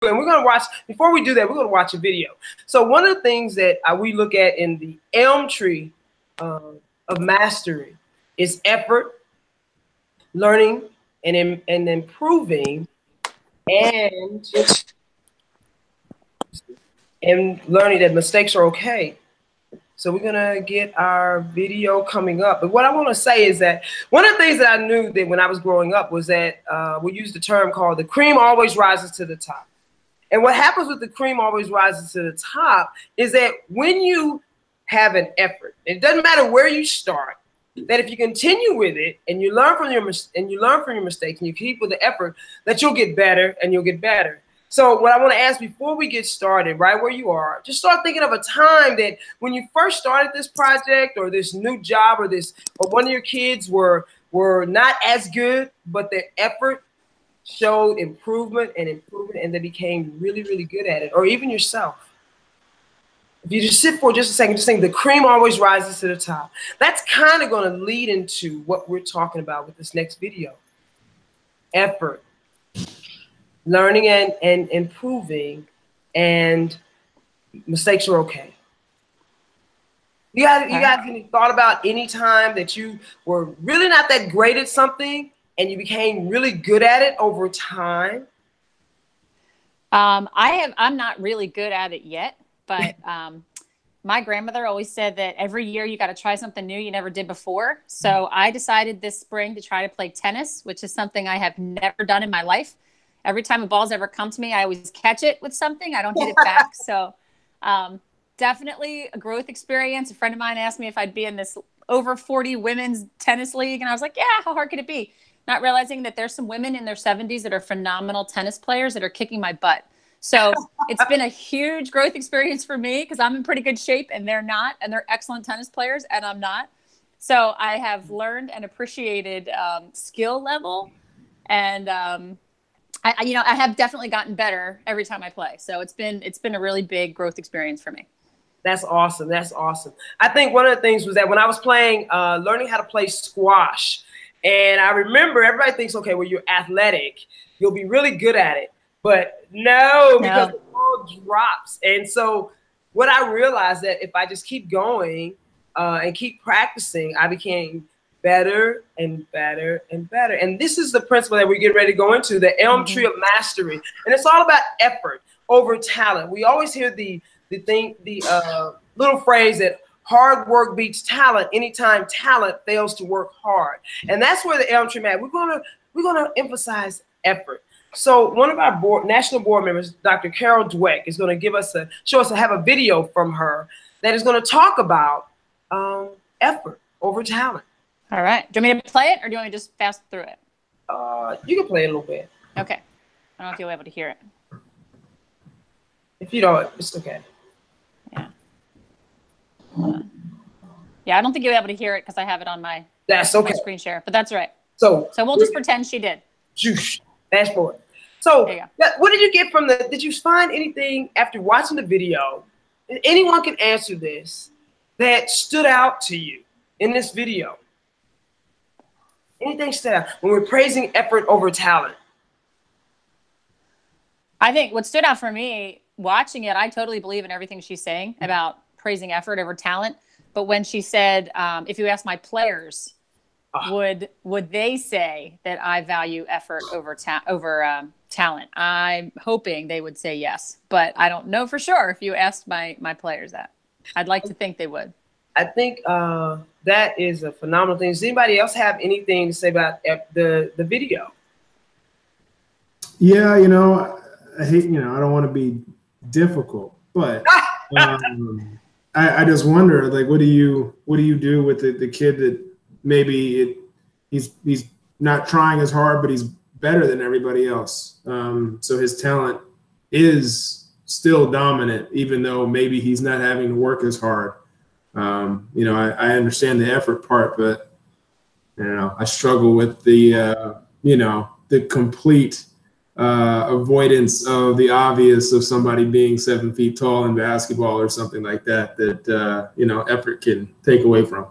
And we're going to watch, before we do that, we're going to watch a video. So one of the things that we look at in the elm tree of mastery is effort, learning, and improving, and learning that mistakes are okay. So we're gonna get our video coming up. But what I want to say is that one of the things that I knew that when I was growing up was that we used the term called the cream always rises to the top. And what happens with the cream always rises to the top is that when you have an effort, it doesn't matter where you start, that if you continue with it and you learn from your mistakes and you keep with the effort, that you'll get better and you'll get better. So what I want to ask before we get started, right where you are, just start thinking of a time that when you first started this project or this new job or one of your kids were not as good, but their effort showed improvement and they became really, really good at it, or even yourself. If you just sit for just a second, just think the cream always rises to the top. That's kind of going to lead into what we're talking about with this next video. Effort. Learning and improving, and mistakes are okay. You guys any thought about any time that you were really not that great at something and you became really good at it over time? I'm not really good at it yet, but my grandmother always said that every year you got to try something new you never did before. So I decided this spring to try to play tennis, which is something I have never done in my life. Every time a ball's ever come to me, I always catch it with something. I don't hit it back. So definitely a growth experience. A friend of mine asked me if I'd be in this over 40 women's tennis league. And I was like, yeah, how hard could it be? Not realizing that there's some women in their 70s that are phenomenal tennis players that are kicking my butt. So it's been a huge growth experience for me because I'm in pretty good shape and they're not. And they're excellent tennis players and I'm not. So I have learned and appreciated skill level. And I have definitely gotten better every time I play. So it's been a really big growth experience for me. That's awesome. That's awesome. I think one of the things was that when I was playing, learning how to play squash, and I remember everybody thinks, okay, well, you're athletic, you'll be really good at it. But no, because the ball drops. And so what I realized that if I just keep going and keep practicing, I became better and better and better. And this is the principle that we get ready to go into, the elm tree of mastery. And it's all about effort over talent. We always hear the little phrase that hard work beats talent anytime talent fails to work hard. And that's where the elm tree, man, we're gonna emphasize effort. So one of our national board members, Dr. Carol Dweck, is going to have a video from her that is going to talk about effort over talent. All right. Do you want me to play it or do you want me to just fast through it? You can play it a little bit. Okay. I don't know if you'll be able to hear it. If you don't, it's okay. Yeah. Hold on. Yeah, I don't think you'll be able to hear it because I have it on my screen share, but that's right. So we'll just pretend she did. Fast forward. So what did you get from did you find anything after watching the video, anyone can answer this, that stood out to you in this video? Anything stood out when we're praising effort over talent? I think what stood out for me watching it, I totally believe in everything she's saying about praising effort over talent. But when she said, if you ask my players, would they say that I value effort over talent? I'm hoping they would say yes, but I don't know for sure if you asked my players that. I'd like to think they would. I think that is a phenomenal thing. Does anybody else have anything to say about the video? Yeah, I hate, I don't want to be difficult, but I just wonder, like, what do you do with the kid that maybe he's not trying as hard, but he's better than everybody else. So his talent is still dominant, even though maybe he's not having to work as hard. I understand the effort part, but I struggle with the complete avoidance of the obvious of somebody being 7 feet tall in basketball or something like that effort can take away from.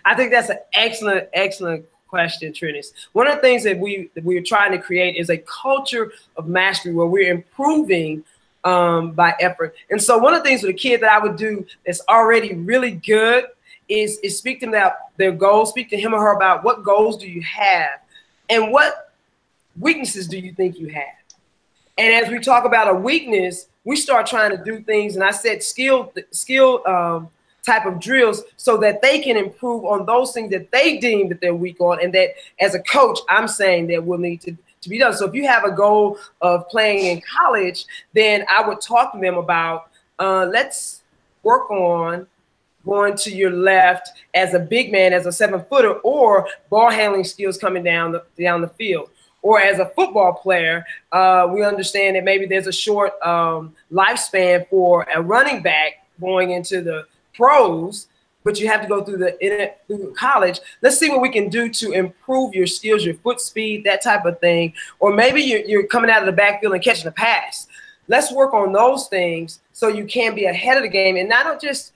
I think that's an excellent question, Trinis. One of the things that we're trying to create is a culture of mastery where we're improving by effort. And so one of the things with a kid that I would do that's already really good is speak to them about their goals, speak to him or her about what goals do you have and what weaknesses do you think you have. And as we talk about a weakness, we start trying to do things, and I said skill type of drills so that they can improve on those things that they deem that they're weak on, and that as a coach, I'm saying that will need to be done. So if you have a goal of playing in college, then I would talk to them about let's work on going to your left as a big man, as a 7-footer, or ball handling skills coming down the field. Or as a football player, we understand that maybe there's a short lifespan for a running back going into the pros, but you have to go through college. Let's see what we can do to improve your skills, your foot speed, that type of thing. Or maybe you're coming out of the backfield and catching a pass. Let's work on those things so you can be ahead of the game and not just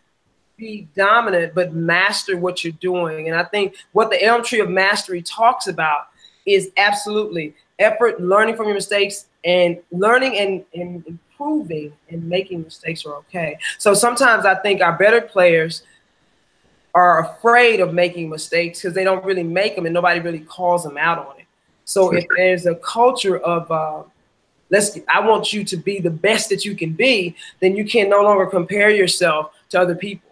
be dominant, but master what you're doing. And I think what the Elm Tree of Mastery talks about is absolutely effort, learning from your mistakes, and learning and improving and making mistakes are okay. So sometimes I think our better players are afraid of making mistakes because they don't really make them and nobody really calls them out on it. So if there's a culture of I want you to be the best that you can be, then you can no longer compare yourself to other people.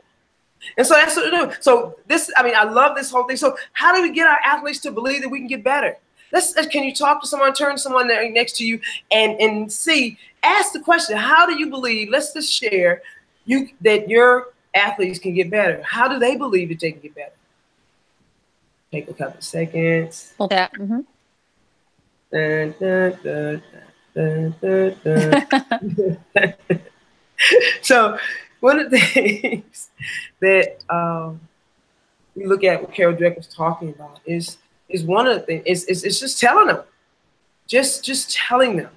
And so that's what we do. So this, I mean, I love this whole thing. So how do we get our athletes to believe that we can get better? Can you talk to someone, turn to someone there next to you and see, ask the question, how do you believe, let's just share that your athletes can get better. How do they believe that they can get better? Take a couple of seconds. Yeah. Mm-hmm. Dun, dun, dun, dun, dun, dun. So one of the things that we look at what Carol Dweck was talking about is one of the things is just telling them, just telling them,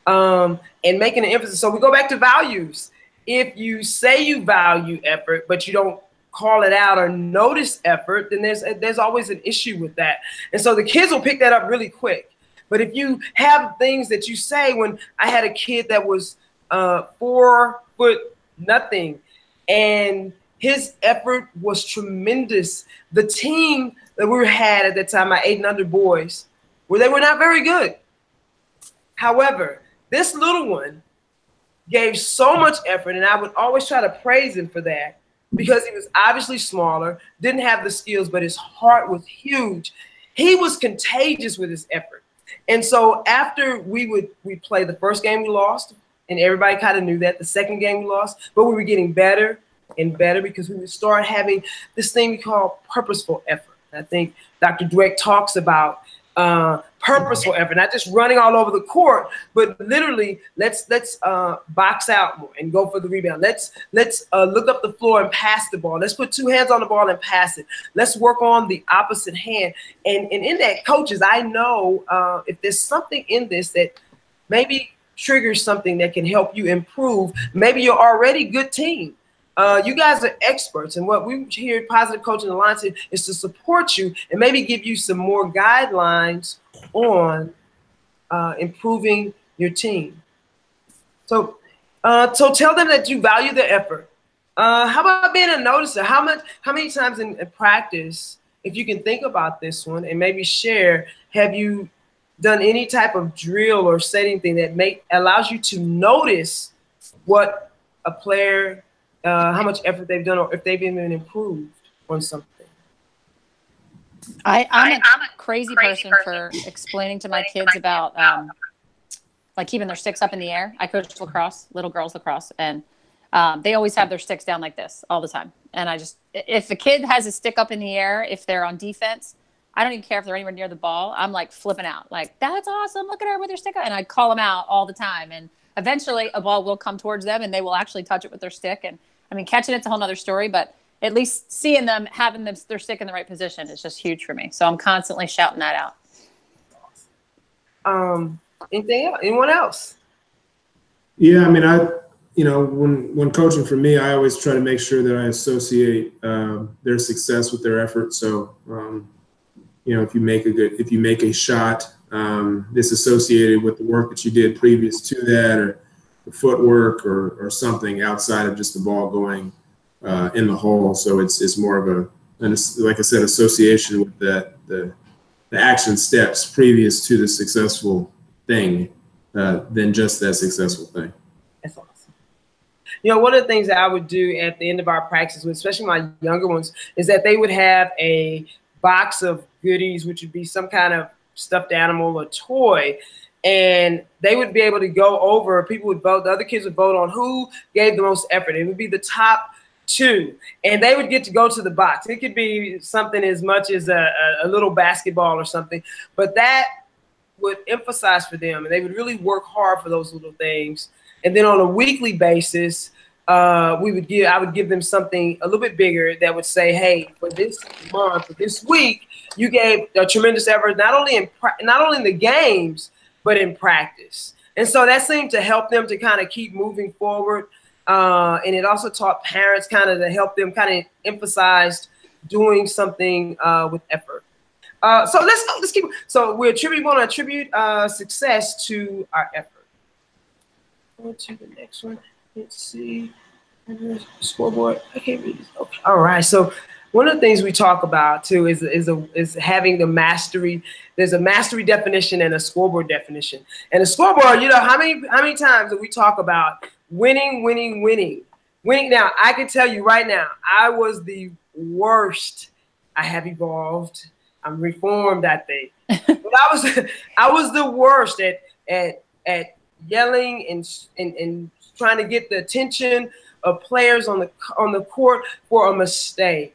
and making an emphasis. So we go back to values. If you say you value effort, but you don't call it out or notice effort, then there's always an issue with that. And so the kids will pick that up really quick. But if you have things that you say, when I had a kid that was 4 foot nothing, and his effort was tremendous. The team that we had at that time, my 8 and under boys, they were not very good. However, this little one gave so much effort, and I would always try to praise him for that because he was obviously smaller, didn't have the skills, but his heart was huge. He was contagious with his effort. And so after we played the first game, we lost, and everybody kind of knew that. The second game we lost, but we were getting better and better because we would start having this thing we call purposeful effort. I think Dr. Dweck talks about purposeful effort, not just running all over the court, but literally let's box out more and go for the rebound. Let's look up the floor and pass the ball. Let's put 2 hands on the ball and pass it. Let's work on the opposite hand. And in that, coaches, I know if there's something in this that maybe triggers something that can help you improve. Maybe you're already a good team. You guys are experts, and what we here at Positive Coaching Alliance is to support you and maybe give you some more guidelines on improving your team. So tell them that you value their effort. How about being a noticer? How many times in practice, if you can think about this one and maybe share, have you done any type of drill or setting thing that allows you to notice what a player, how much effort they've done, or if they've even improved on something? I'm a crazy person for explaining to my kids about like keeping their sticks up in the air. I coach lacrosse, little girls lacrosse, and they always have their sticks down like this all the time. And if a kid has a stick up in the air, if they're on defense, I don't even care if they're anywhere near the ball. I'm like flipping out, like, that's awesome. Look at her with her stick up. And I call them out all the time. And eventually a ball will come towards them and they will actually touch it with their stick. And I mean, catching it's a whole nother story, but at least seeing them, having their stick in the right position is just huge for me. So I'm constantly shouting that out. Anything else? Anyone else? Yeah, I mean, when coaching for me, I always try to make sure that I associate their success with their effort. So, if you make a shot that's associated with the work that you did previous to that, or the footwork, or something outside of just the ball going in the hole. So it's more of like I said, association with the action steps previous to the successful thing than just that successful thing. That's awesome. One of the things that I would do at the end of our practice, especially my younger ones, is that they would have a box of goodies, which would be some kind of stuffed animal or toy, and they would be able to go over, people would vote, the other kids would vote on who gave the most effort. It would be the top 2, and they would get to go to the box. It could be something as much as a little basketball or something, but that would emphasize for them, and they would really work hard for those little things. And then on a weekly basis, I would give them something a little bit bigger that would say, hey, for this month, for this week, you gave a tremendous effort, not only in the games, but in practice. And so that seemed to help them to kind of keep moving forward. And it also taught parents kind of to help them kind of emphasize doing something with effort. So let's keep. So we want to attribute success to our effort. Go to the next one. Let's see. Scoreboard. I can't read this. Okay. All right. So one of the things we talk about too is having the mastery. There's a mastery definition and a scoreboard definition. And the scoreboard, how many times do we talk about winning? Now, I can tell you right now, I was the worst. I have evolved. I'm reformed, I think. But I was the worst at yelling and trying to get the attention of players on the court for a mistake.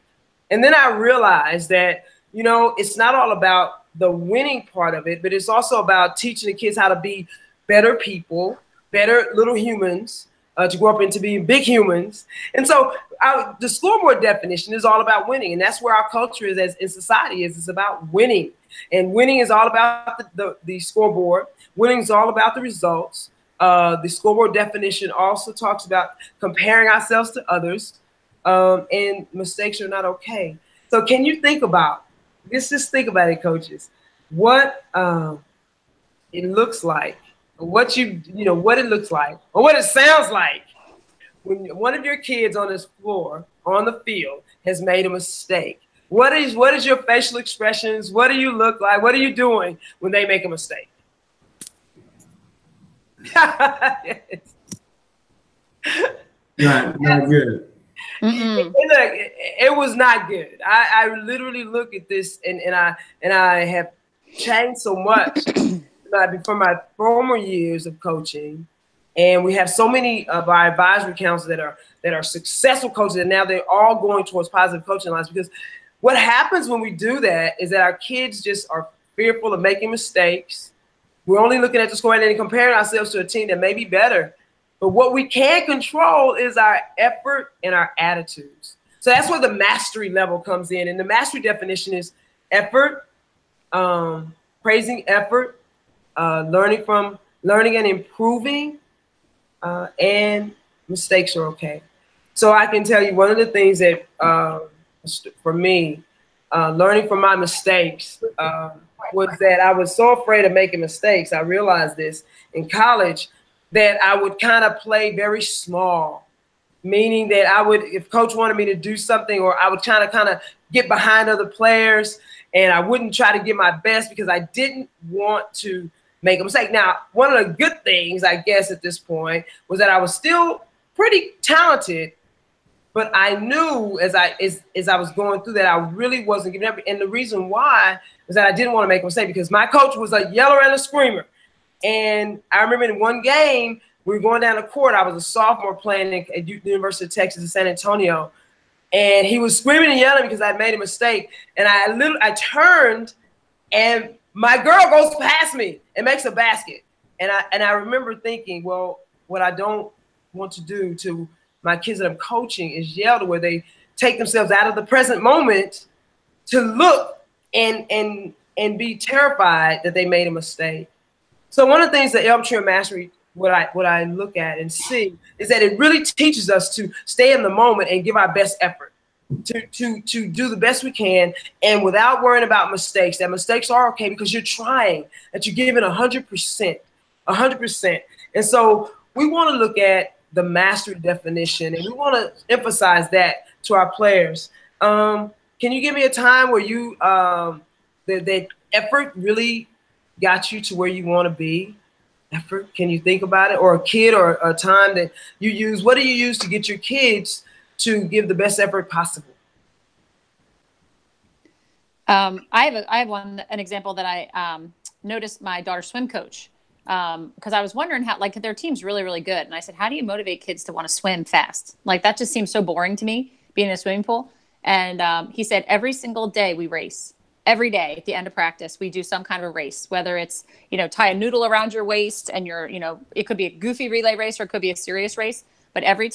And then I realized that, it's not all about the winning part of it, but it's also about teaching the kids how to be better people, better little humans, to grow up into being big humans. And so the scoreboard definition is all about winning. And that's where our culture is as in society is. It's about winning. And winning is all about the scoreboard. Winning is all about the results. The scoreboard definition also talks about comparing ourselves to others, and mistakes are not okay. So can you think about, just think about it, coaches, what it looks like, what what it looks like, or what it sounds like when one of your kids on this floor, on the field, has made a mistake. What is your facial expressions? What do you look like? What are you doing when they make a mistake? Not good. It was not good. I literally look at this and I have changed so much from my former years of coaching, and we have so many of our advisory councils that are successful coaches, and now they're all going towards positive coaching lines. Because what happens when we do that is that our kids just are fearful of making mistakes. We're only looking at the score and then comparing ourselves to a team that may be better. But what we can control is our effort and our attitudes. So that's where the mastery level comes in. And the mastery definition is effort, praising effort, learning and improving, and mistakes are okay. So I can tell you one of the things that, for me, learning from my mistakes was that I was so afraid of making mistakes. I realized this in college, that I would kind of play very small, meaning that I would, if coach wanted me to do something, or I would kind of get behind other players, and I wouldn't try to give my best because I didn't want to make a mistake. Now, one of the good things, I guess, at this point was that I was still pretty talented, but I knew as I was going through that I really wasn't giving up. And the reason why was that I didn't want to make a mistake, because my coach was a yeller and a screamer. And I remember in one game, we were going down the court. I was a sophomore playing at the University of Texas in San Antonio. And he was screaming and yelling because I made a mistake. And I turned, and my girl goes past me and makes a basket. And I remember thinking, well, what I don't want to do to my kids that I'm coaching is yell to where they take themselves out of the present moment to look and be terrified that they made a mistake. So one of the things that Elm-Tree Mastery, what I look at and see, is that it really teaches us to stay in the moment and give our best effort. to do the best we can, and without worrying about mistakes. That mistakes are okay because you're trying, that you're giving 100%, 100%. And so we want to look at the mastery definition, and we want to emphasize that to our players. Can you give me a time where you that effort really got you to where you want to be? Effort, can you think about it? Or a kid, or a time that you use? What do you use to get your kids to give the best effort possible? I have an example that I noticed my daughter's swim coach, because I was wondering how, like, their team's really, really good. And I said, how do you motivate kids to want to swim fast? Like, that just seems so boring to me, being in a swimming pool. And he said, every single day we race. Every day at the end of practice, we do some kind of a race, whether it's, tie a noodle around your waist and it could be a goofy relay race or it could be a serious race. But every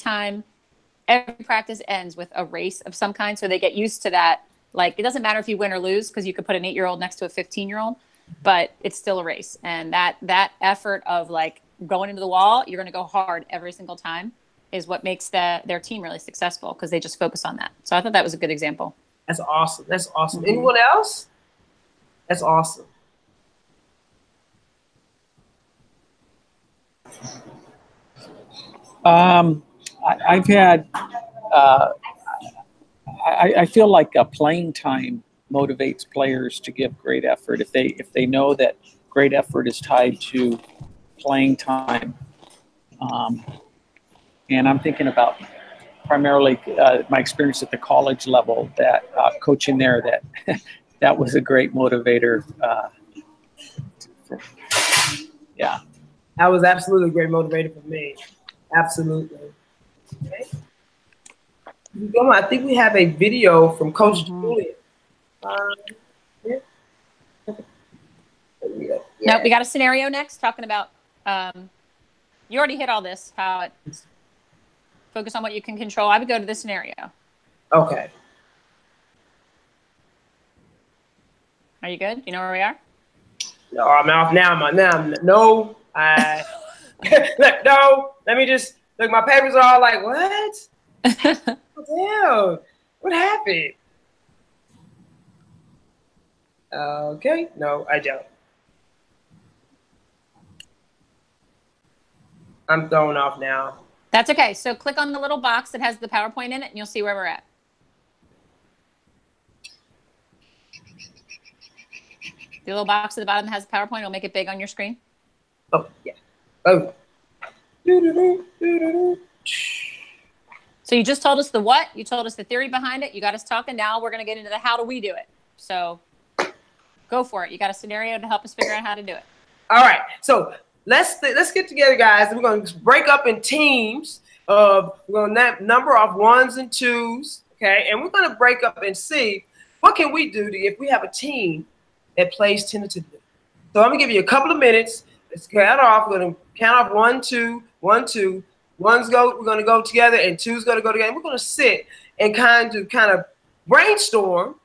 practice ends with a race of some kind. So they get used to that. Like, it doesn't matter if you win or lose, because you could put an 8-year-old next to a 15-year-old, but it's still a race. And that effort of, like, going into the wall, you're going to go hard every single time, is what makes their team really successful, because they just focus on that. So I thought that was a good example. That's awesome. That's awesome. Anyone else? That's awesome. I've had, I feel like playing time motivates players to give great effort. If they know that great effort is tied to playing time. And I'm thinking about primarily my experience at the college level, that coaching there, that was a great motivator. Yeah. That was absolutely a great motivator for me. Absolutely. Okay. I think we have a video from Coach Julian. Yeah. No, we got a scenario next talking about, you already hit all this, how it's focus on what you can control. I would go to the scenario. Okay. Are you good? You know where we are? No, I'm off now. No, no, let me just, look, my papers are all like, what? Damn, what happened? Okay, no, I don't. I'm thrown off now. That's okay. So click on the little box that has the PowerPoint in it, and you'll see where we're at. The little box at the bottom that has the PowerPoint will make it big on your screen. Oh, yeah. Oh. So you just told us the what, you told us the theory behind it, you got us talking. Now we're going to get into the how do we do it. So go for it. You got a scenario to help us figure out how to do it. All right. So let's get together, guys. We're going to break up in teams of, we're going to number off 1s and 2s, okay? And we're going to break up and see what can we do if we have a team that plays tentatively. So I'm going to give you a couple of minutes. Let's count off. We're going to count off 1, 2, 1, 2. We're going to go together, and 2's going to go together. And we're going to sit and kind of brainstorm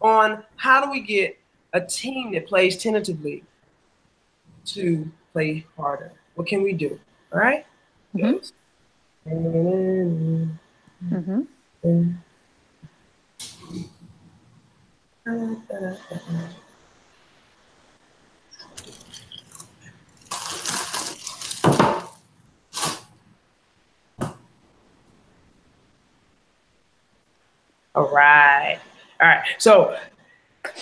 on how do we get a team that plays tentatively to play harder. What can we do? All right? Mm-hmm. Mm-hmm. All right. So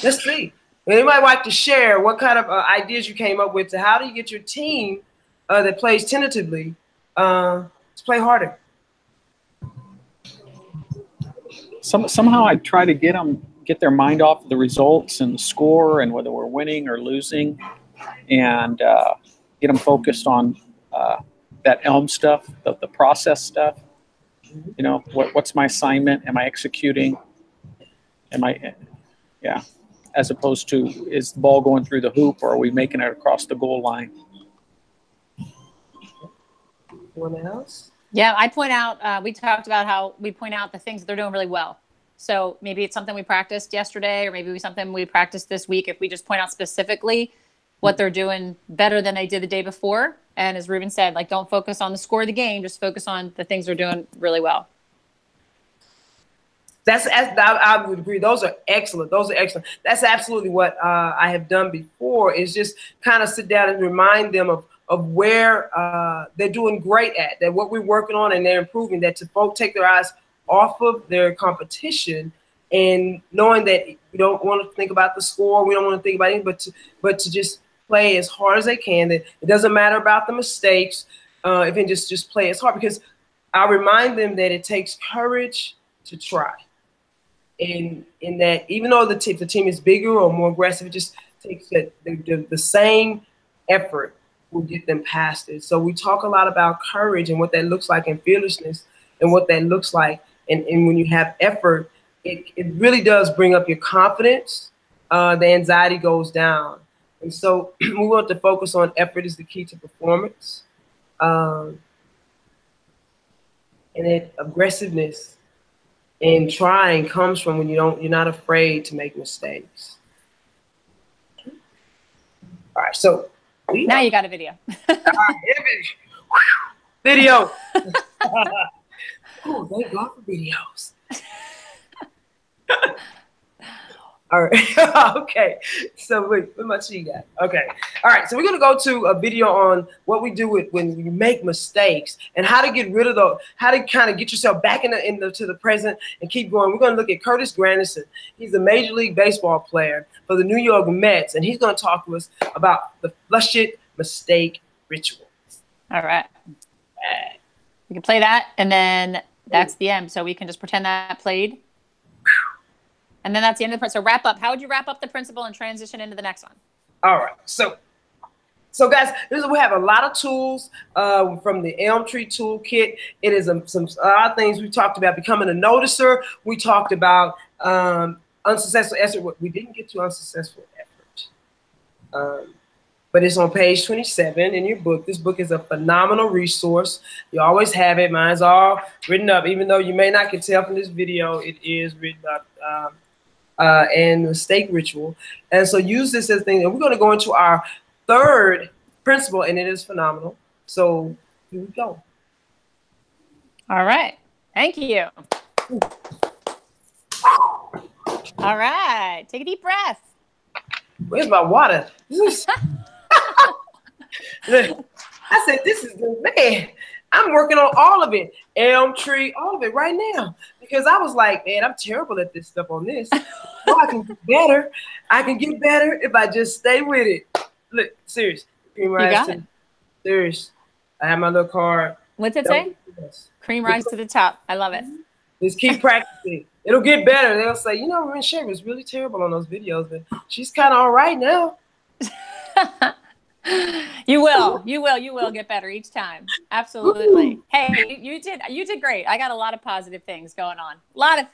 let's see. Anybody like to share what kind of ideas you came up with to how do you get your team that plays tentatively to play harder? Somehow I try to get their mind off of the results and the score and whether we're winning or losing, and get them focused on that ELM stuff, the process stuff. You know, what's my assignment? Am I executing? Yeah. As opposed to, is the ball going through the hoop, or are we making it across the goal line? Anyone else? Yeah, I point out, we talked about how we point out the things that they're doing really well. So maybe it's something we practiced yesterday, or maybe something we practiced this week. If we just point out specifically what they're doing better than they did the day before. And as Ruben said, like, don't focus on the score of the game, just focus on the things they're doing really well. I would agree. Those are excellent. Those are excellent. That's absolutely what I have done before, is just kind of sit down and remind them of where they're doing great at, that what we're working on and they're improving, that to both take their eyes off of their competition and knowing that we don't want to think about the score, we don't want to think about anything, but to just play as hard as they can. That it doesn't matter about the mistakes, if they just play as hard, because I remind them that it takes courage to try. In that, even though the team is bigger or more aggressive, it just takes the same effort will get them past it. So we talk a lot about courage and what that looks like, and fearlessness and what that looks like. And when you have effort, it really does bring up your confidence. The anxiety goes down. And so we want to focus on effort is the key to performance. And then aggressiveness and trying comes from when you're not afraid to make mistakes. All right, so now you got a video. Video. Oh, thank God for videos. All right. Okay. So wait, what much you got? Okay. All right. So we're gonna go to a video on what we do when you make mistakes and how to get rid of those, how to kind of get yourself back to the present and keep going. We're gonna look at Curtis Granderson. He's a Major League Baseball player for the New York Mets, and he's gonna talk to us about the flush it mistake ritual. All right. We can play that, and then that's the end. So we can just pretend that played. And then that's the end of the principle. So wrap up. How would you wrap up the principle and transition into the next one? All right. So guys, we have a lot of tools from the Elm Tree Toolkit. It is some odd things we talked about. Becoming a noticer. We talked about unsuccessful effort. We didn't get to unsuccessful effort. But it's on page 27 in your book. This book is a phenomenal resource. You always have it. Mine's all written up. Even though you may not can tell from this video, it is written up. And mistake ritual. And so use this as a thing. And we're going to go into our third principle, and it is phenomenal. So here we go. All right. Thank you. All right. Take a deep breath. Where's my water? I said, this is the man. I'm working on all of it. Elm Tree, all of it right now. Because I was like, man, I'm terrible at this stuff on this. Well, I can get better. I can get better if I just stay with it. Look, serious. Cream rise to serious. I have my little card. What's it say? Cream rise to the top. I love it. Just keep practicing. It'll get better. They'll say, you know, Shay was really terrible on those videos, but she's kind of all right now. You will get better each time. Absolutely. Hey, you did great. I got a lot of positive things going on. A lot of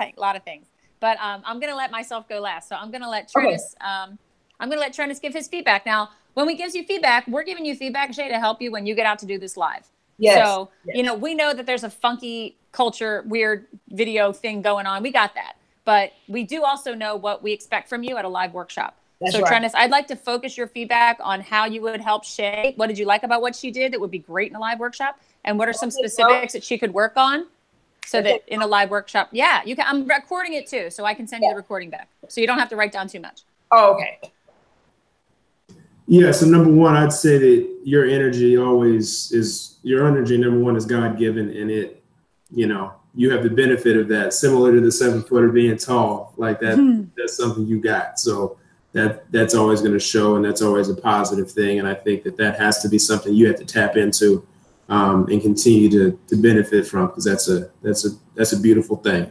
things. But I'm gonna let myself go last. So I'm gonna let Trennis. I'm gonna let Trennis give his feedback. Now, when we gives you feedback, we're giving you feedback, Shay, to help you when you get out to do this live. Yes. So you know, we know that there's a funky culture, weird video thing going on. We got that. But we do also know what we expect from you at a live workshop. That's so, right. Trennis, I'd like to focus your feedback on how you would help Shay. What did you like about what she did that would be great in a live workshop? And what are some specifics that she could work on so that in a live workshop, yeah, you can. I'm recording it too, so I can send you the recording back. So you don't have to write down too much. Oh, okay. Yeah, so number one, I'd say that your energy always is, your energy, number one, is God-given, and it, you know, you have the benefit of that, similar to the 7-footer being tall, like that, that's something you got. So that's always going to show, and that's always a positive thing. And I think that has to be something you have to tap into and continue to benefit from, because that's a beautiful thing.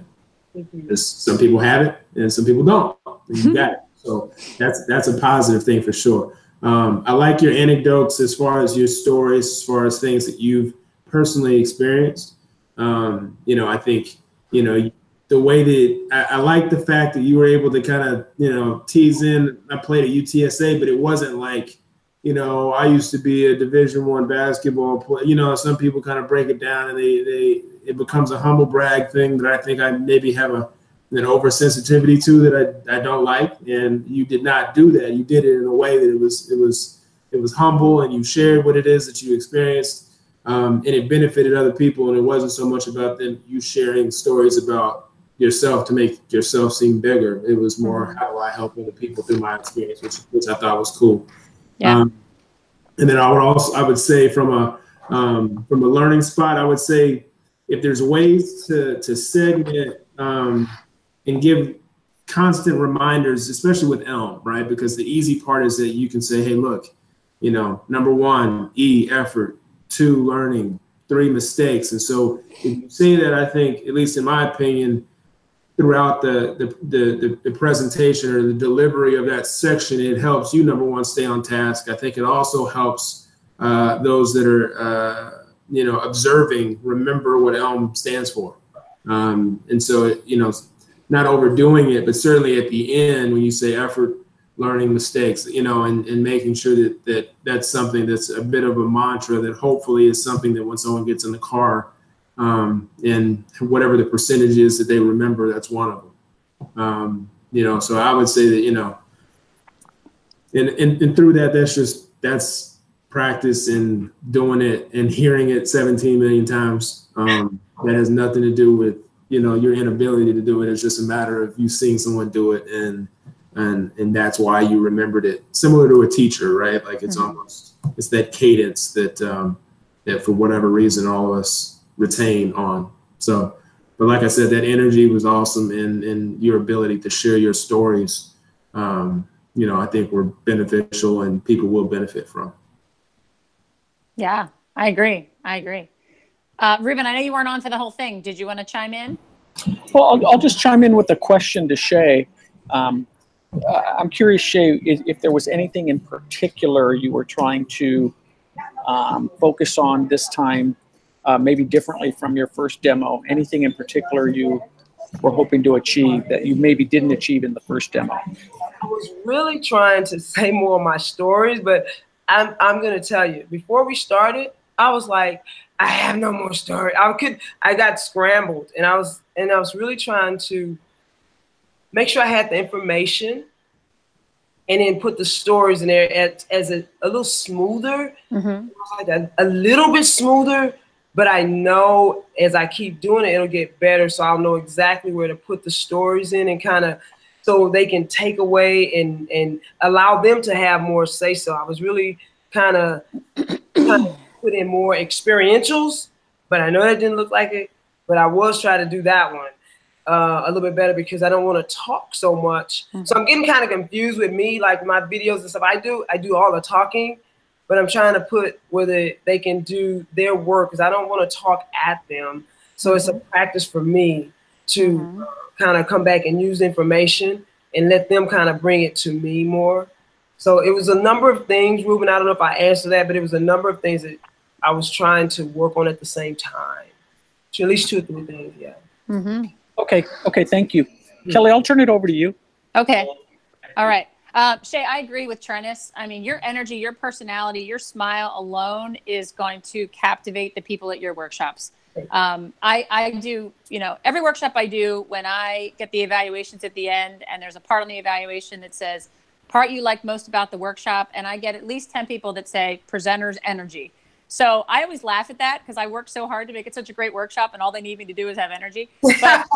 Some people have it and some people don't. You got it. So that's a positive thing for sure. I like your anecdotes as far as your stories, as far as things that you've personally experienced. You know, I think, you know, the way that I like the fact that you were able to kind of, you know, tease in. I played at UTSA, but it wasn't like, you know, I used to be a Division I basketball player. You know, some people kind of break it down and it becomes a humble brag thing that I think I maybe have an oversensitivity to that I don't like. And you did not do that. You did it in a way that it was humble, and you shared what it is that you experienced, and it benefited other people. And it wasn't so much about you sharing stories about yourself to make yourself seem bigger. It was more, how do I help other people through my experience, which I thought was cool. Yeah. And then I would say from a learning spot, I would say if there's ways to segment and give constant reminders, especially with Elm, right? Because the easy part is that you can say, hey, look, you know, number 1, effort, 2, learning, 3, mistakes. And so if you say that, I think, at least in my opinion, throughout the presentation or the delivery of that section, it helps you, number 1, stay on task. I think it also helps those that are, you know, observing, remember what Elm stands for. And so, you know, not overdoing it, but certainly at the end, when you say effort, learning, mistakes, you know, and making sure that that's something that's a bit of a mantra that hopefully is something that when someone gets in the car, and whatever the percentage is that they remember, that's one of them. You know, so I would say that, you know, and through that, that's practice and doing it and hearing it 17 million times. That has nothing to do with, you know, your inability to do it. It's just a matter of you seeing someone do it, and that's why you remembered it. Similar to a teacher, right? Like it's almost, it's that cadence that that for whatever reason all of us retain on. So, but like I said, that energy was awesome, and your ability to share your stories, you know, I think were beneficial and people will benefit from. Yeah, I agree. Ruben, I know you weren't on for the whole thing. Did you want to chime in? Well, I'll just chime in with a question to Shay. I'm curious, Shay, if there was anything in particular you were trying to focus on this time, maybe differently from your first demo. Anything in particular you were hoping to achieve that you maybe didn't achieve in the first demo? I was really trying to say more of my stories, but I'm going to tell you, before we started, I was like, I have no more story. I got scrambled, and I was really trying to make sure I had the information and then put the stories in there as a little smoother, like a little bit smoother, but I know as I keep doing it, it'll get better. So I'll know exactly where to put the stories in and kind of, so they can take away and allow them to have more say. So I was really kind of put in more experientials, but I know that didn't look like it, but I was trying to do that one a little bit better because I don't want to talk so much. So I'm getting kind of confused with me, like my videos and stuff. I do all the talking, but I'm trying to put where they can do their work because I don't want to talk at them. So it's a practice for me to kind of come back and use information and let them kind of bring it to me more. So it was a number of things, Ruben. I don't know if I answered that, but it was a number of things that I was trying to work on at the same time. So at least 2 or 3 things, yeah. Okay, thank you. Kelly, I'll turn it over to you. Okay, all right. Shay, I agree with Trennis. I mean, your energy, your personality, your smile alone is going to captivate the people at your workshops. I do, you know, every workshop I do, when I get the evaluations at the end, and there's a part on the evaluation that says, part you like most about the workshop, and I get at least 10 people that say presenter's energy. So I always laugh at that because I worked so hard to make it such a great workshop, and all they need me to do is have energy. But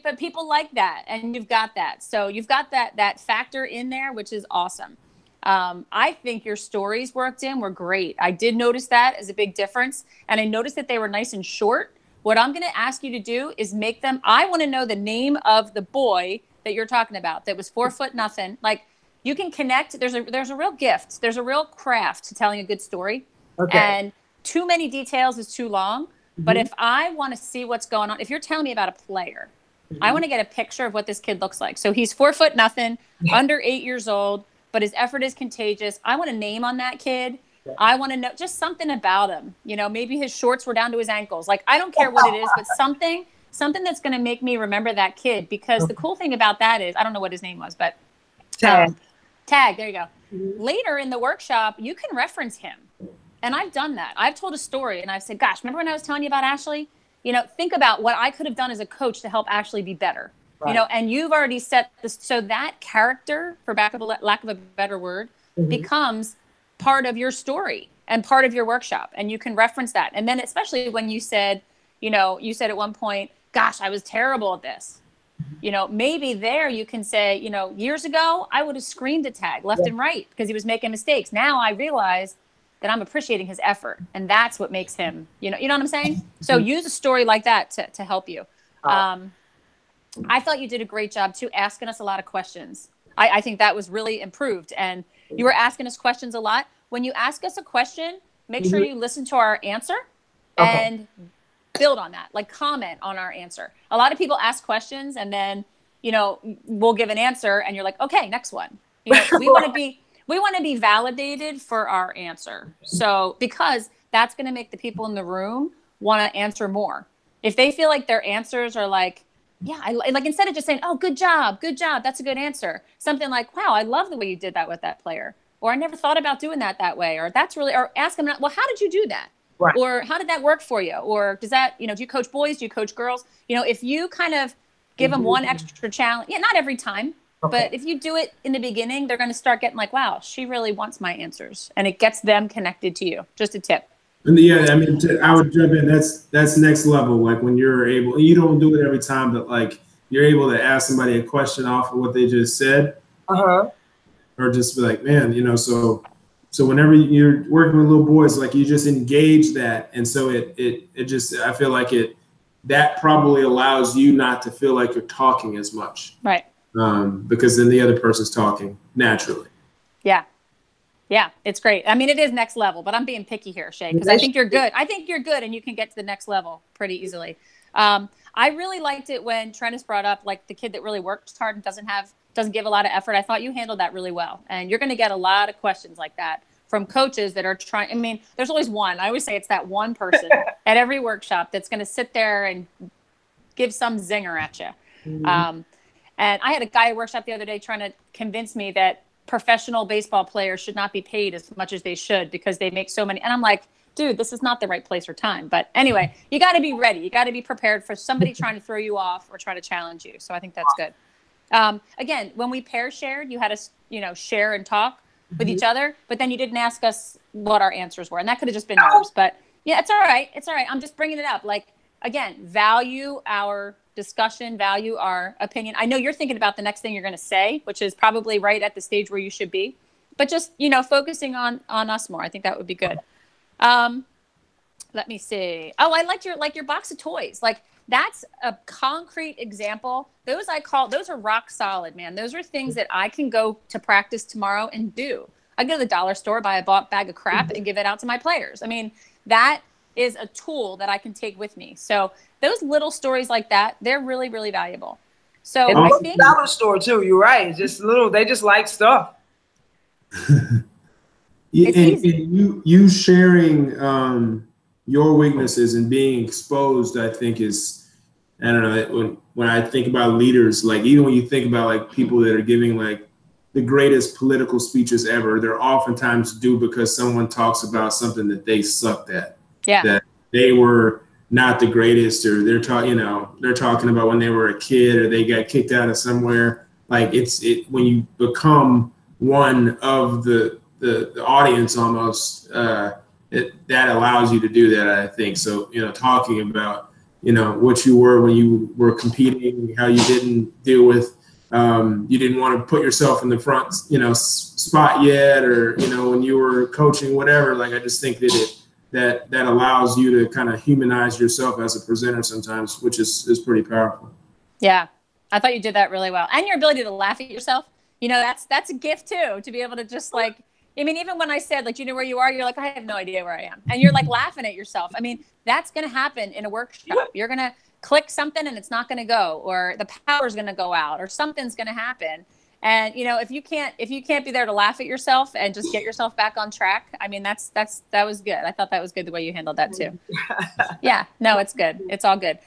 but people like that, and you've got that. So you've got that factor in there, which is awesome. I think your stories worked in were great. I did notice that as a big difference, and I noticed that they were nice and short. What I'm going to ask you to do is make them. I want to know the name of the boy that you're talking about that was 4 foot nothing. Like, you can connect. There's a real gift. There's a real craft to telling a good story. Okay. And too many details is too long. But if I want to see what's going on, if you're telling me about a player, I want to get a picture of what this kid looks like. So he's 4 foot nothing, under 8 years old, but his effort is contagious. I want a name on that kid. I want to know just something about him. You know, maybe his shorts were down to his ankles. Like, I don't care what it is, but something that's going to make me remember that kid. Because the cool thing about that is, I don't know what his name was, but Tag, there you go. Later in the workshop, you can reference him. And I've done that. I've told a story and I've said, gosh, remember when I was telling you about Ashley? You know, think about what I could have done as a coach to help Ashley be better. Right. You know, and you've already set this. So that character, for lack of a better word, becomes part of your story and part of your workshop. And you can reference that. And then especially when you said, you know, you said at one point, gosh, I was terrible at this. Maybe there you can say, years ago, I would have screamed at Tag left and right because he was making mistakes. Now I realize that I'm appreciating his effort, and that's what makes him, you know what I'm saying? So use a story like that to help you. I thought you did a great job too, asking us a lot of questions. I think that was really improved, and you were asking us questions a lot. When you ask us a question, make sure you listen to our answer and build on that, like comment on our answer. A lot of people ask questions and then, we'll give an answer and you're like, okay, next one. We want to be validated for our answer. So, because that's going to make the people in the room want to answer more. If they feel like their answers are like, yeah, like instead of just saying, oh, good job, that's a good answer. Something like, wow, I love the way you did that with that player. Or I never thought about doing that way. Or that's really, or ask them, well, how did you do that? Right. Or how did that work for you? Or does that, do you coach boys? Do you coach girls? If you kind of give them one extra challenge, not every time, but if you do it in the beginning, they're going to start getting like, wow, she really wants my answers. And it gets them connected to you. Just a tip. And I would jump in. That's next level. Like when you're able, you don't do it every time, but like you're able to ask somebody a question off of what they just said. Or just be like, man, so whenever you're working with little boys, like you just engage that. And so it just, I feel like that probably allows you not to feel like you're talking as much. Right. Because then the other person's talking naturally. Yeah. Yeah, it's great. I mean, it is next level, but I'm being picky here, Shay, because I think you're good. I think you're good and you can get to the next level pretty easily. I really liked it when Trennis brought up like the kid that really works hard and doesn't give a lot of effort. I thought you handled that really well. And you're going to get a lot of questions like that from coaches that are trying. I mean, there's always one. I always say it's that one person at every workshop that's going to sit there and give some zinger at you. And I had a guy at workshop the other day trying to convince me that professional baseball players should not be paid as much as they should because they make so many. And I'm like, dude, this is not the right place or time. But anyway, you got to be ready. You got to be prepared for somebody trying to throw you off or try to challenge you. So I think that's good. Again, when we pair shared, you had us, share and talk with each other, but then you didn't ask us what our answers were. And that could have just been nerves, but yeah, it's all right. It's all right. I'm just bringing it up. Like, again, value our discussion, value our opinion. I know you're thinking about the next thing you're going to say, which is probably right at the stage where you should be, but just, focusing on us more. I think that would be good. Let me see. Oh, I liked your box of toys. Like that's a concrete example. Those are rock solid, man. Those are things that I can go to practice tomorrow and do. I go to the dollar store, buy a bag of crap and give it out to my players. I mean, that is a tool that I can take with me. So those little stories like that, they're really, really valuable. So and I think dollar store too. You're right. It's just they just like stuff. You sharing your weaknesses and being exposed, I think is, I don't know, when I think about leaders, like even when you think about like people that are giving like the greatest political speeches ever, they're oftentimes due because someone talks about something that they sucked at. Yeah. That they were not the greatest, or they're talking about when they were a kid or they got kicked out of somewhere. Like when you become one of the audience almost, that allows you to do that, I think. So, talking about, what you were when you were competing, how you didn't deal with, you didn't want to put yourself in the front, spot yet, or, when you were coaching, whatever. Like, I just think that allows you to kind of humanize yourself as a presenter sometimes, which is pretty powerful. Yeah. I thought you did that really well. And your ability to laugh at yourself, that's a gift too, to be able to just like, I mean, even when I said, like, where you are, you're like, I have no idea where I am. And you're like laughing at yourself. I mean, that's going to happen in a workshop. You're going to click something and it's not going to go, or the power's going to go out, or something's going to happen. And, if you can't be there to laugh at yourself and just get yourself back on track, I mean, that was good. I thought that was good the way you handled that too. Yeah, no, it's good. It's all good.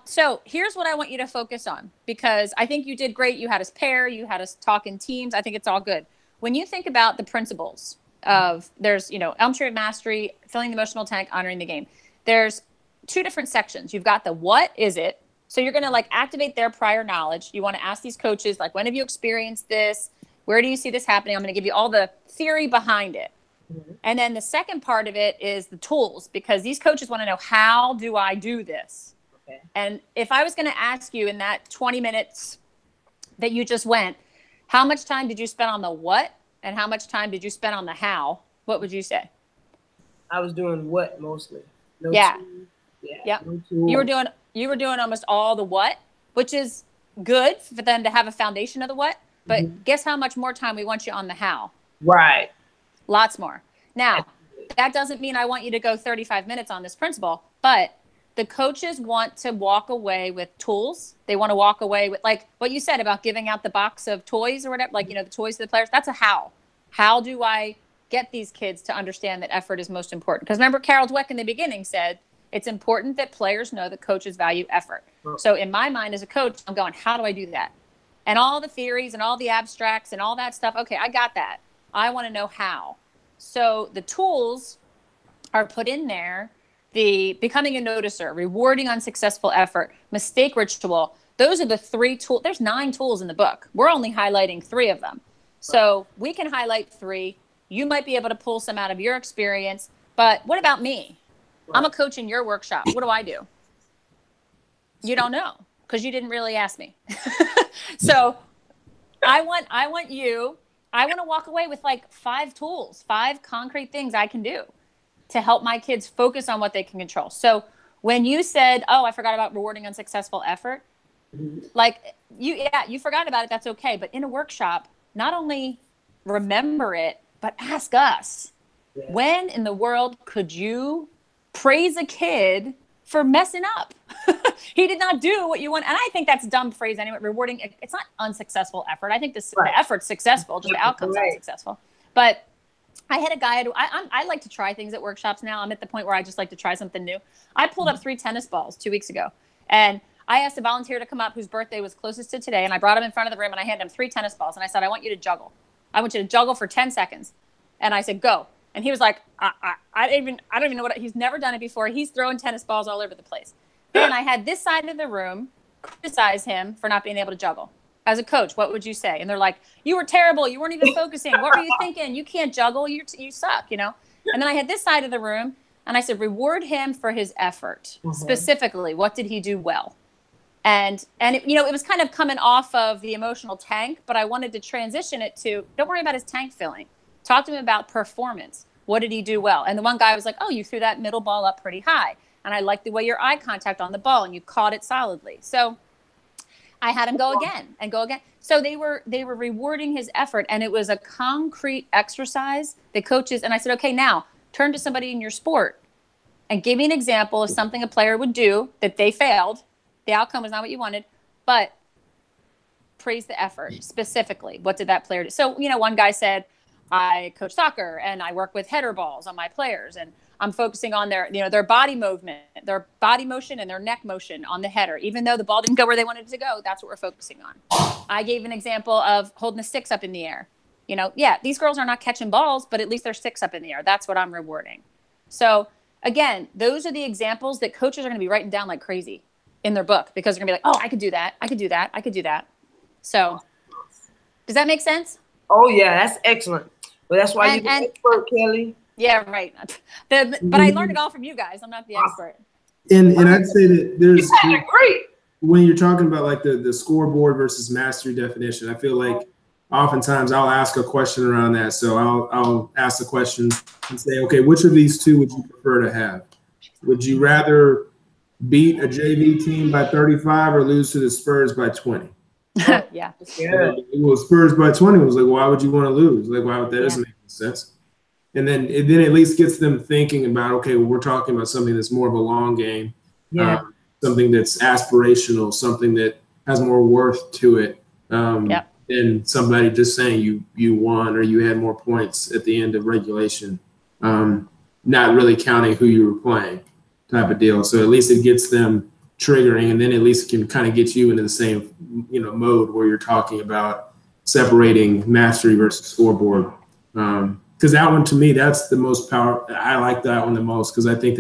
So here's what I want you to focus on, because I think you did great. You had us pair, you had us talk in teams. I think it's all good. When you think about the principles of there's, Elm Tree of Mastery, filling the emotional tank, honoring the game, there's two different sections. You've got the what is it? So you're going to like activate their prior knowledge. You want to ask these coaches, like, when have you experienced this? Where do you see this happening? I'm going to give you all the theory behind it. Mm-hmm. And then the second part of it is the tools, because these coaches want to know, how do I do this? Okay. And if I was going to ask you in that 20 minutes that you just went, how much time did you spend on the what and how much time did you spend on the how? What would you say? I was doing what mostly. No Yeah. tool. Yeah. Yep. No tool. You were doing almost all the what, which is good for them to have a foundation of the what. But guess how much more time we want you on the how? Right. Lots more. Now, that doesn't mean I want you to go 35 minutes on this principle, but the coaches want to walk away with tools. They want to walk away with, like what you said about giving out the box of toys or whatever, like, the toys to the players. That's a how. How do I get these kids to understand that effort is most important? Because remember, Carol Dweck in the beginning said, it's important that players know that coaches value effort. So in my mind as a coach, I'm going, how do I do that? And all the theories and all the abstracts and all that stuff. Okay, I got that. I want to know how. So the tools are put in there. The becoming a noticer, rewarding unsuccessful effort, mistake ritual. Those are the 3 tools. There's 9 tools in the book. We're only highlighting 3 of them. So we can highlight 3. You might be able to pull some out of your experience. But what about me? I'm a coach in your workshop. What do I do? You don't know because you didn't really ask me. So I want to walk away with like 5 tools, 5 concrete things I can do to help my kids focus on what they can control. So when you said, oh, I forgot about rewarding unsuccessful effort, like you forgot about it. That's okay. But in a workshop, not only remember it, but ask us, when in the world could you praise a kid for messing up? He did not do what you want. And I think that's a dumb phrase anyway. Rewarding, it's not unsuccessful effort. I think the effort's successful, just the outcome's unsuccessful. But I had a guy, I like to try things at workshops now. I'm at the point where I just like to try something new. I pulled up 3 tennis balls 2 weeks ago. And I asked a volunteer to come up whose birthday was closest to today. And I brought him in front of the room and I handed him 3 tennis balls. And I said, I want you to juggle. I want you to juggle for 10 seconds. And I said, go. And he was like, I don't even know he's never done it before. He's throwing tennis balls all over the place. Then I had this side of the room criticize him for not being able to juggle. As a coach, what would you say? And they're like, you were terrible. You weren't even focusing. What were you thinking? You can't juggle. You suck, And then I had this side of the room and I said, reward him for his effort. Specifically, what did he do well? And it was kind of coming off of the emotional tank, but I wanted to transition it to, don't worry about his tank filling. Talk to him about performance. What did he do well? And the one guy was like, oh, you threw that middle ball up pretty high. And I like the way your eye contact on the ball and you caught it solidly. So I had him go again and go again. So they were rewarding his effort, and it was a concrete exercise. The coaches, and I said, okay, now turn to somebody in your sport and give me an example of something a player would do that they failed. The outcome was not what you wanted, but praise the effort specifically. What did that player do? So, one guy said, I coach soccer and I work with header balls on my players, and I'm focusing on their body movement, their body motion and their neck motion on the header. Even though the ball didn't go where they wanted it to go, that's what we're focusing on. I gave an example of holding the sticks up in the air. These girls are not catching balls, but at least they're sticks up in the air. That's what I'm rewarding. So again, those are the examples that coaches are going to be writing down like crazy in their book, because they're going to be like, oh, I could do that. I could do that. I could do that. So does that make sense? Oh yeah, that's excellent. Well, that's why you're the expert, Kelly. Yeah, right. But I learned it all from you guys. I'm not the expert. And I'd say that there's great. When you're talking about like the scoreboard versus mastery definition, I feel like oftentimes I'll ask a question around that. So I'll ask the question and say, okay, which of these 2 would you prefer to have? Would you rather beat a JV team by 35 or lose to the Spurs by 20? Yeah. Well, Spurs by 20 was like, why would you want to lose? Like, why would that doesn't make any sense? And then it at least gets them thinking about, okay, well, we're talking about something that's more of a long game, something that's aspirational, something that has more worth to it than somebody just saying you won or you had more points at the end of regulation, not really counting who you were playing type of deal. So at least it gets them triggering, and then at least it can kind of get you into the same mode where you're talking about separating mastery versus scoreboard. Because that one, to me, that's the most power. I like that one the most, because I think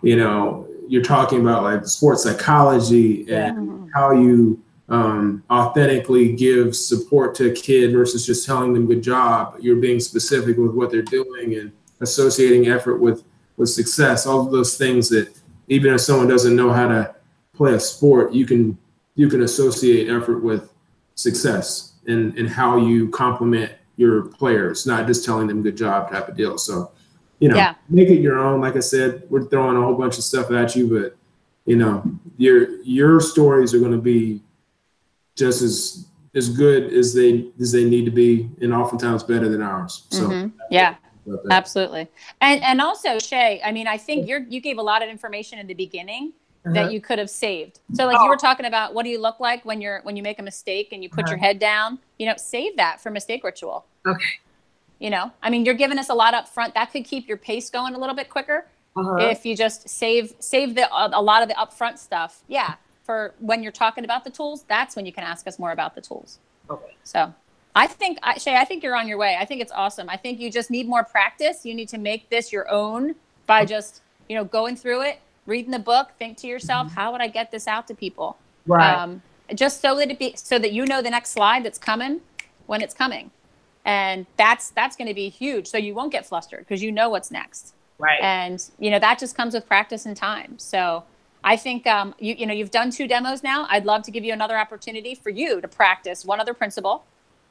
you're talking about like sports psychology and how you authentically give support to a kid versus just telling them good job. You're being specific with what they're doing and associating effort with success. All of those things that even if someone doesn't know how to play a sport, you can associate effort with success and how you compliment your players, not just telling them good job type of deal. So, you know, make it your own. Like I said, we're throwing a whole bunch of stuff at you, but you know, your stories are going to be just as good as they need to be, and oftentimes better than ours. So yeah, absolutely. And also, Shay, I mean, I think you gave a lot of information in the beginning that you could have saved. So like you were talking about, what do you look like when you make a mistake and you put your head down? You know, save that for mistake ritual. Okay. You know, I mean, you're giving us a lot up front. That could keep your pace going a little bit quicker if you just save a lot of the upfront stuff. Yeah, for when you're talking about the tools, that's when you can ask us more about the tools. Okay. So I think, Shay, I think you're on your way. I think it's awesome. I think you just need more practice. You need to make this your own by just, you know, going through it, reading the book, think to yourself, how would I get this out to people? Right. Just so that you know the next slide that's coming when it's coming. And that's going to be huge. So you won't get flustered because you know what's next. Right. And, you know, that just comes with practice and time. So I think, you know, you've done 2 demos now. I'd love to give you another opportunity for you to practice one other principle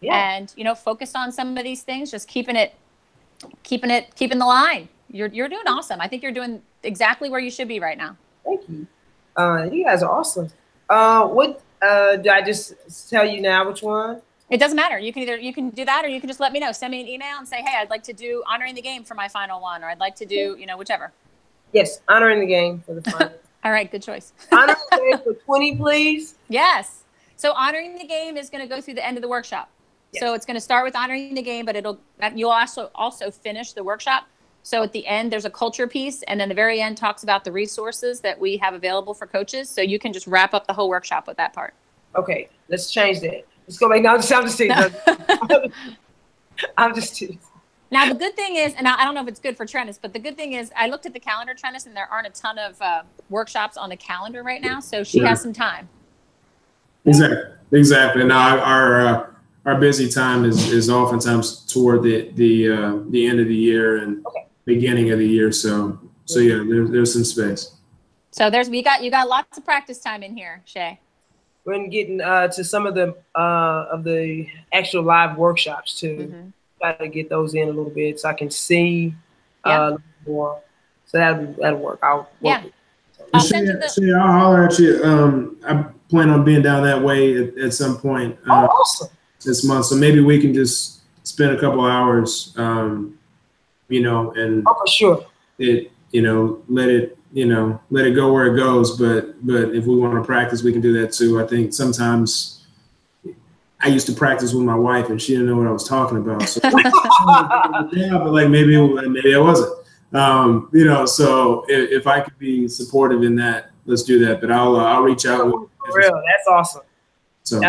and, you know, focus on some of these things, just keeping the line. You're doing awesome. I think you're doing exactly where you should be right now. Thank you. You guys are awesome. What did I just tell you now? Which one? It doesn't matter. You can do that, or you can just let me know. Send me an email and say, hey, I'd like to do honoring the game for my final one, or I'd like to do, you know, whichever. Yes, honoring the game for the final. All right, good choice. Honoring the game for 20, please. Yes. So honoring the game is going to go through the end of the workshop. Yes. So it's going to start with honoring the game, but you'll also finish the workshop. So at the end, there's a culture piece, and then the very end talks about the resources that we have available for coaches. So you can just wrap up the whole workshop with that part. Okay, let's change that. Let's go back. No, I'm just teasing. I'm just teasing. Now, the good thing is, and I don't know if it's good for Trennis, but the good thing is I looked at the calendar, Trennis, and there aren't a ton of workshops on the calendar right now. So she has some time. Exactly. Now, our busy time is oftentimes toward the end of the year and beginning of the year. So yeah, there's some space. So you got lots of practice time in here, Shay. When getting to some of the actual live workshops too, try to get those in a little bit so I can see more. So that'll work. I'll work it. I'll send you Shay, I'll holler at you. I plan on being down that way at some point awesome. This month. So maybe we can just spend a couple hours, you know, and for sure. Let it go where it goes. But if we want to practice, we can do that too. I think sometimes I used to practice with my wife and she didn't know what I was talking about. So yeah, but like maybe I wasn't. You know, so if I could be supportive in that, let's do that. But I'll reach out. For real, that's awesome. So.